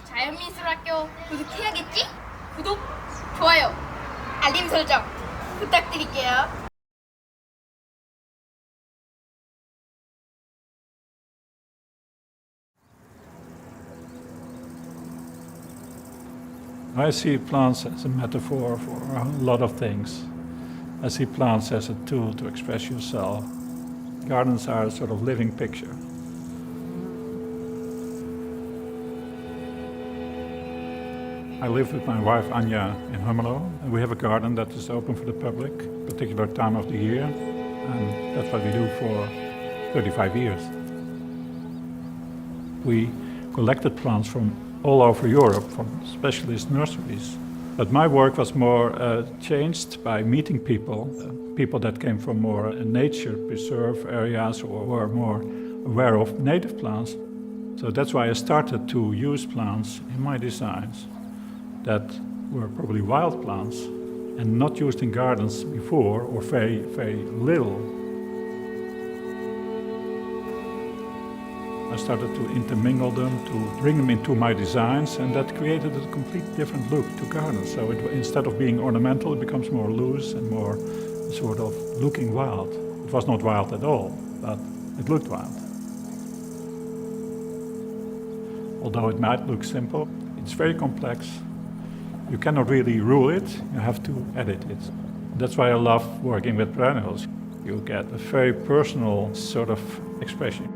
자연미술학교 구독해야겠지? 구독, 좋아요, 알림 설정 부탁드릴게요. I see plants as a metaphor for a lot of things. I see plants as a tool to express yourself. Gardens are a sort of living picture. I live with my wife Anja in Hummelo, and we have a garden that is open for the public, particular time of the year, and that's what we do for 35 years. We collected plants from all over Europe, from specialist nurseries. But my work was more changed by meeting people, people that came from more nature preserve areas or were more aware of native plants. So that's why I started to use plants in my designs that were probably wild plants and not used in gardens before, or very, very little. I started to intermingle them, to bring them into my designs, and that created a complete different look to gardens. So instead of being ornamental, it becomes more loose and more sort of looking wild. It was not wild at all, but it looked wild. Although it might look simple, it's very complex. You cannot really rule it, you have to edit it. That's why I love working with perennials. You get a very personal sort of expression.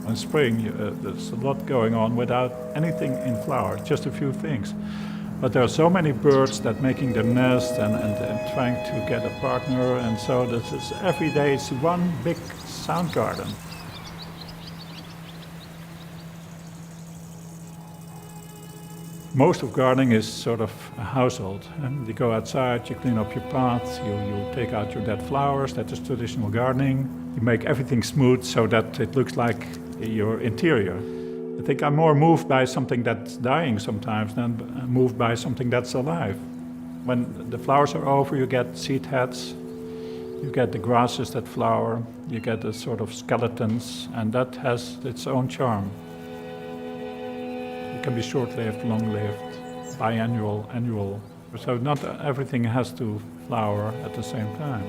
In spring, there's a lot going on without anything in flower, just a few things. But there are so many birds that making their nest and trying to get a partner, and so every day it's one big sound garden. Most of gardening is sort of a household. You go outside, you clean up your path, you take out your dead flowers, that is traditional gardening. You make everything smooth so that it looks like your interior. I think I'm more moved by something that's dying sometimes than moved by something that's alive. When the flowers are over, you get seed heads, you get the grasses that flower, you get the sort of skeletons, and that has its own charm. It can be short-lived, long-lived, biannual, annual. So not everything has to flower at the same time.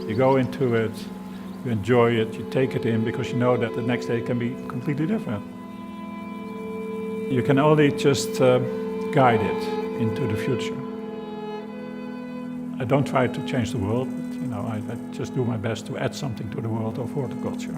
You go into it, you enjoy it, you take it in because you know that the next day can be completely different. You can only just guide it into the future. I don't try to change the world, but I just do my best to add something to the world of horticulture.